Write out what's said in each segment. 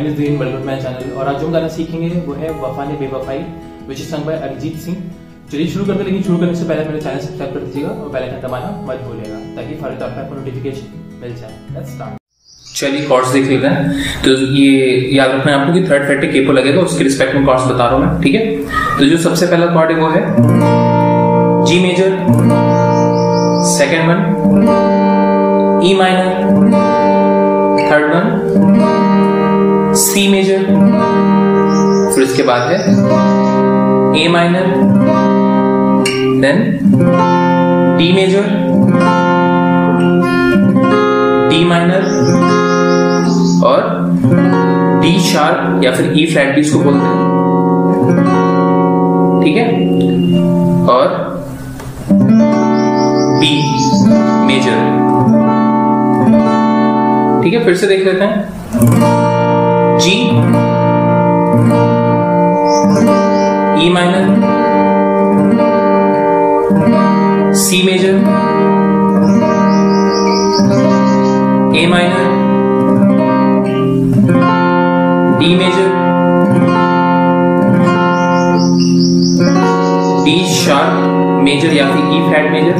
Name is Deen, welcome to my channel. और आज जो गाना सीखेंगे वो है वफा ने बेवफाई, which is sung by Arijit Singh. चलिए शुरू करते, लेकिन शुरू करने से पहले मेरे चैनल सब्सक्राइब कर दीजिएगा और बेल आइकन दबाना मत भूलिएगा ताकि फौरी तौर पर आपको नोटिफिकेशन मिल जाए। Let's start. चलिए कॉर्ड्स देख लेते हैं। तो ये याद रखना है आपको कि थर्ड फ्रेट पे केपो लगेगा, उसके रिस्पेक्ट में कॉर्ड्स बता रहा हूं मैं, ठीक है। तो जो सबसे पहला कॉर्ड है वो है G major, second one E minor, third one C major, फिर इसके बाद है A minor, then D major, D minor और डी शार्प या फिर ई फ्लैट भी इसको बोलते हैं, ठीक है, और बी मेजर, ठीक है। फिर से देख लेते हैं, G E minor, C major, A minor, D major, D sharp major या फिर ई फ्लैट मेजर,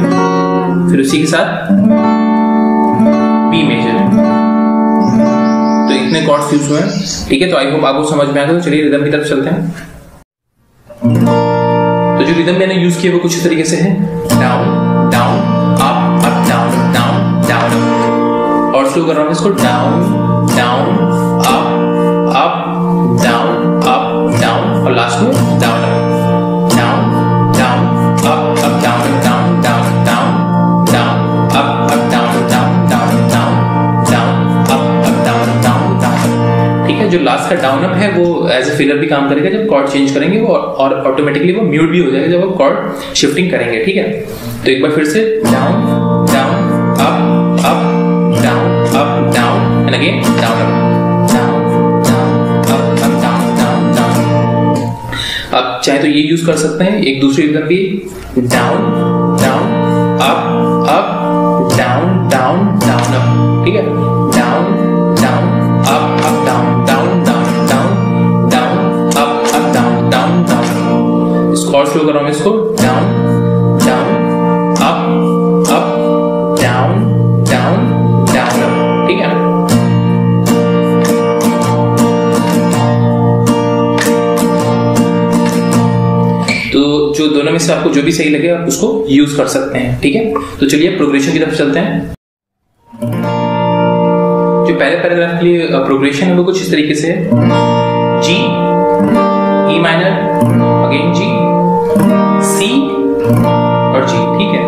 फिर उसी के साथ बी मेजर। तो इतने कॉर्ड्स यूज हुए हैं, ठीक है। तो आई होप आपको समझ में आ गया। तो चलिए रिदम की तरफ चलते हैं। तो जो रिदम मैंने यूज किया वो कुछ इस तरीके से है, down down up up down down down, और स्लो कर रहा हूं इसको, down down up up down up down, और लास्ट में down down down up up down down down down down up up down down down down down up up down down down, ठीक है। जो last का down up है वो as a filler भी काम करेगा जब कॉर्ड चेंज करेंगे वो, और ऑटोमेटिकली वो म्यूट भी हो जाएगा जब वो कॉर्ड शिफ्टिंग करेंगे, ठीक है। तो एक बार फिर से down down up up down up down and again down up down down up up down down down. आप चाहे तो ये यूज कर सकते हैं एक दूसरी रिदम भी, down down up up down down down up, ठीक है, down down up up down down down down down up up down down down. इसको और स्लो कर रहा हूं इसको, down down up up down down down up, ठीक है ना। तो जो दोनों में से आपको जो भी सही लगे आप उसको यूज कर सकते हैं, ठीक है। तो चलिए प्रोग्रेशन की तरफ चलते हैं। जो पहले पैराग्राफ के लिए प्रोग्रेशन है वो कुछ इस तरीके से है, जी ई माइनर, अगेन जी, सी और जी, ठीक है।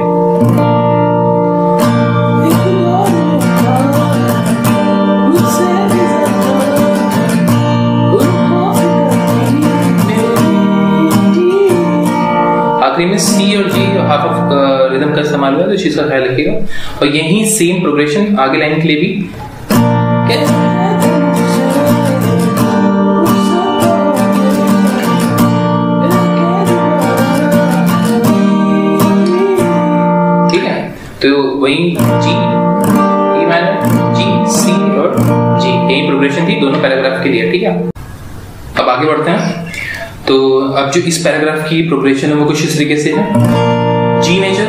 आखिरी में सी और जी हाफ ऑफ रिदम का इस्तेमाल हुआ है, तो इस चीज का ख्याल रखिएगा। और यही सेम प्रोग्रेशन आगे लाइन के लिए भी, ठीक है। तो वही जी ई माइनर, जी सी और जी, यही प्रोग्रेशन थी दोनों पैराग्राफ के लिए, ठीक है। अब आगे बढ़ते हैं। तो अब जो इस पैराग्राफ की प्रोग्रेशन है वो कुछ इस तरीके से है, G major,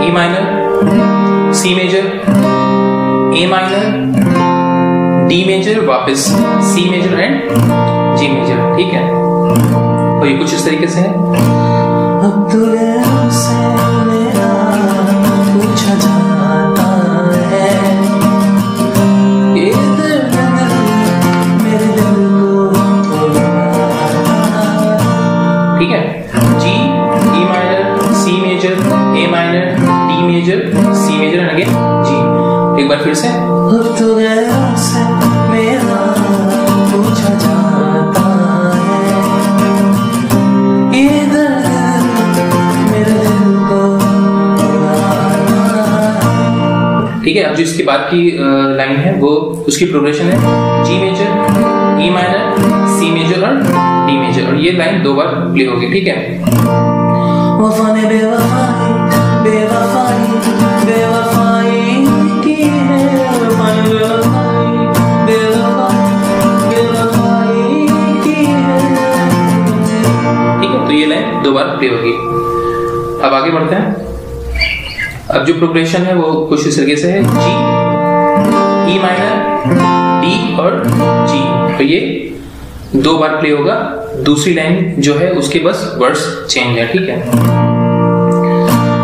E minor, C major, A minor, D major, वापस C major and G major, ठीक है। तो ये कुछ इस तरीके से है, अब से मेरा पूछा जाता है, ये मेरे दिल को, ठीक है। G E minor, C major, A minor, D major, C major and again G. एक बार फिर से, अब तो से मेरा पूछा जाता है, ये दर्द मेरे दिल को, ठीक है। अब जो इसके बाद की लाइन है वो उसकी प्रोग्रेशन है, G major, E minor, C major और डी मेजर, और ये लाइन दो बार प्ले होगी, ठीक है। वफा ने बेवफाई बेवफाई बेवफाई की है, वफा ने बेवफाई बेवफाई प्ले होगी। अब आगे बढ़ते हैं। अब जो प्रोग्रेशन है वो कुछ इस तरीके से है, जी, ई माइनर, डी और जी। तो ये 2 बार प्ले होगा। दूसरी लाइन जो है उसके बस वर्ड्स चेंज है, ठीक है।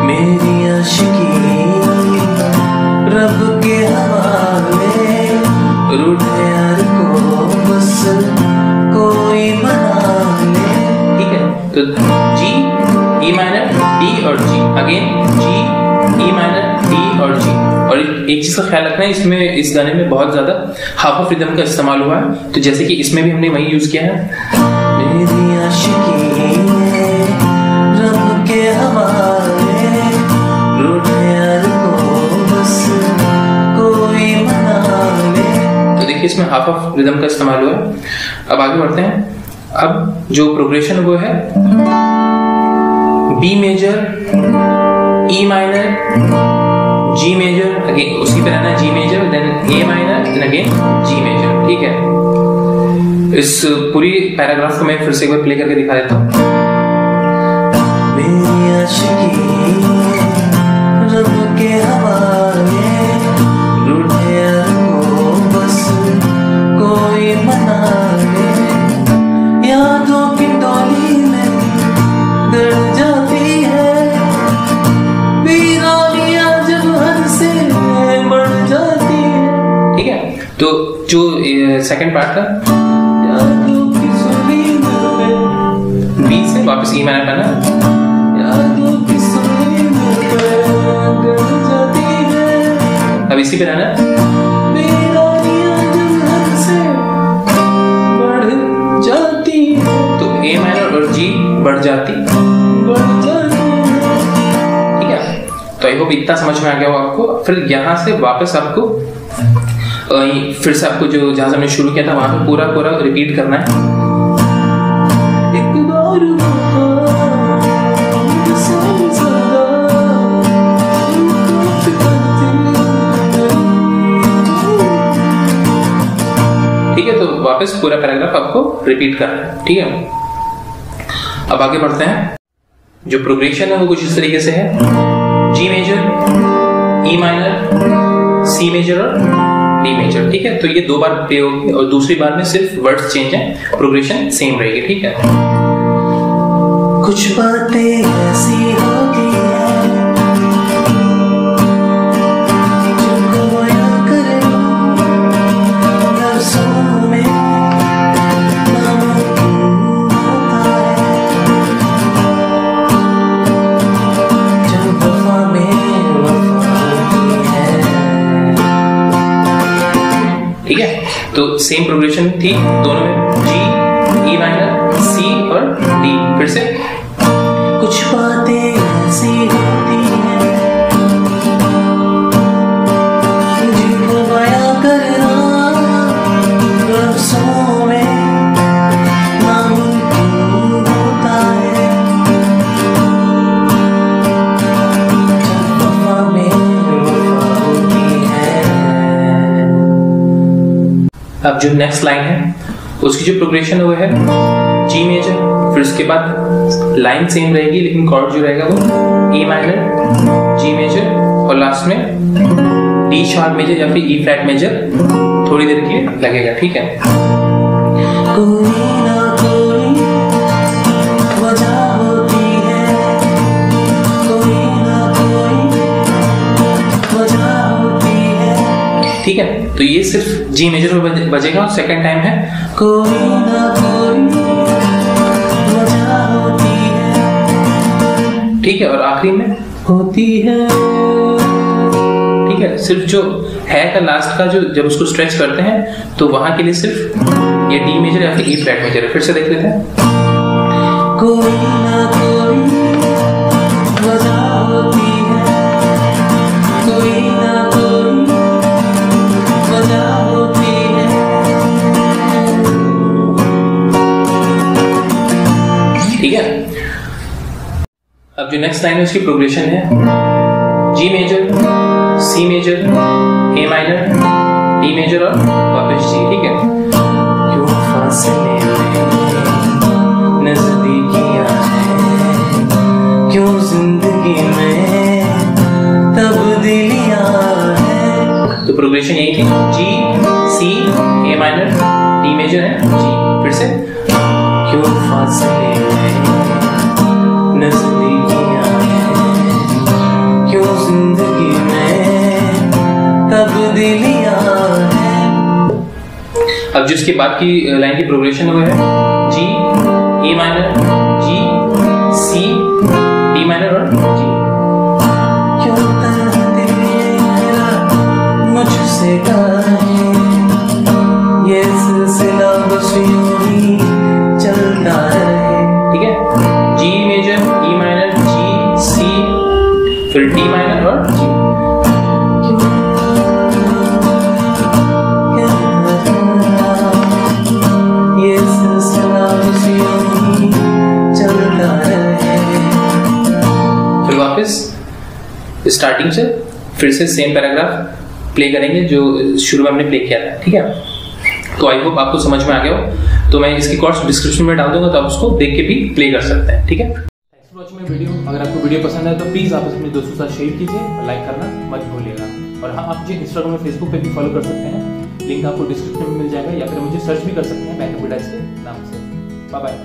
मेरी आशिकी रब के हवाले, रूठे यार को बस कोई मना ले, ठीक है। तो जी, ई माइनर, डी और जी, अगेन जी, ई माइनर, डी और जी। और एक चीज का ख्याल रखना है, इसमें इस गाने में बहुत ज्यादा हाफ ऑफ रिदम का इस्तेमाल हुआ है। तो जैसे कि इसमें भी हमने वही यूज किया है, मेरी आशिकी रब के हवाले, रूठे यार को बस कोई मना ले। तो देखिए इसमें हाफ ऑफ रिदम का इस्तेमाल हुआ है। अब आगे बढ़ते हैं। अब जो प्रोग्रेशन वो है B major, E minor, G major, again उसी पे रहना, G major, then A minor, then again G major, ठीक है। इस पूरी पैराग्राफ को मैं फिर से एक बार प्ले करके दिखा देता हूँ। मेरी आशिकी रब के हवाले, रूठे यार को बस कोई मना ले, यादों की टोली में दर्द जाती है, वीरानियां जब हद से बढ़ जाती है, ठीक है। तो जो सेकंड पार्ट था, यादों की सुनी में बी से वापस ई माइनर करना, यादों की सुनी में दर्द जाती है, अब इसी पे रहना, वीरानियां जब हद से बढ़ जाती है। तो ए माइनर और जी बढ़ जाती, ठीक है। तो आई होप इतना समझ में आ गया हो आपको। फिर यहाँ से वापस आपको फिर से आपको जो जहां से हमने शुरू किया था वहां पे पूरा पूरा रिपीट करना है। ठीक है, तो वापस पूरा पैराग्राफ आपको रिपीट करना है, ठीक है। अब आगे बढ़ते हैं। जो प्रोग्रेशन है वो कुछ इस तरीके से है, G major, E minor, C major और डी मेजर, ठीक है। तो ये 2 बार प्ले होगी और दूसरी बार में सिर्फ वर्ड्स चेंज है, प्रोग्रेशन सेम रहेगी, ठीक है। कुछ बातें ऐसी होती हैं जिनको बयां करे लफ्ज़ों में नामुमकिन होता है, जब वफा में वफा होती है, ठीक है। तो सेम प्रोग्रेशन थी दोनों में, जी, ई माइनर, सी और डी। फिर से कुछ बातें ऐसी होती हैं जिनको बयां करना लफ्ज़ों में नामुमकिन होता है, जब वफा में वफा होती है। अब जो नेक्स्ट लाइन है उसकी जो प्रोग्रेशन है वो है जी मेजर, फिर उसके बाद लाइन सेम रहेगी लेकिन कॉर्ड जो रहेगा वो ई माइनर, जी मेजर और लास्ट में डी शार्प मेजर या फिर ई फ्लैट मेजर थोड़ी देर के लिए लगेगा, ठीक है। कोई ना कोई वजह होती है, कोई ना कोई वजह होती है, ठीक है। तो ये सिर्फ जी मेजर में बजेगा और सेकंड टाइम है कोई ना कोई वजह होती है, ठीक है। और आखिरी में होती है, ठीक है। सिर्फ जो है का लास्ट का जो जब उसको स्ट्रेच करते हैं तो वहां के लिए सिर्फ ये डी मेजर या फिर ई फ्लैट मेजर है। फिर से देख लेते हैं, कोई ना कोई वजह होती है, कोई ना कोई वजह होती है, ठीक है। अब जो नेक्स्ट लाइन है उसकी प्रोग्रेशन है G major, C major, A minor, D major और वापस जी, ठीक है। क्यों फासले में नजदीकियां हैं, तो प्रोग्रेशन यही थी, G C A minor D major है G। फिर से क्यों फासले नजदीकियां हैं, क्यों जिंदगी में तब्दीलियां हैं। अब जिसके बाद की लाइन की प्रोग्रेशन वो है G A minor G C D minor और G। क्यों तेरा मुझसे कहे ये सिलसिला बस यूं ही चलता रहे। ठीक है, G major E minor G C फिर D माइनर और G। ये सिलसिला बस यूं ही चलता रहे। फिर वापस स्टार्टिंग से फिर से सेम पैराग्राफ प्ले करेंगे जो शुरू में हमने प्ले किया था। ठीक है, तो आई होप आपको समझ में आ गया हो। तो मैं इसकी कोर्स डिस्क्रिप्शन में डाल दूंगा, तो आप उसको देख के भी प्ले कर सकते हैं। ठीक है, thanks for watching my video. अगर आपको वीडियो पसंद है तो प्लीज आप अपने दोस्तों के साथ शेयर कीजिए और लाइक करना मत भूलिएगा। और हाँ, आप मुझे इंस्टाग्राम और फेसबुक पे भी फॉलो कर सकते हैं, लिंक आपको डिस्क्रिप्शन में मिल जाएगा, या फिर मुझे सर्च भी कर सकते हैं बैंक ऑफ बड़ौदा के नाम से। Bye bye.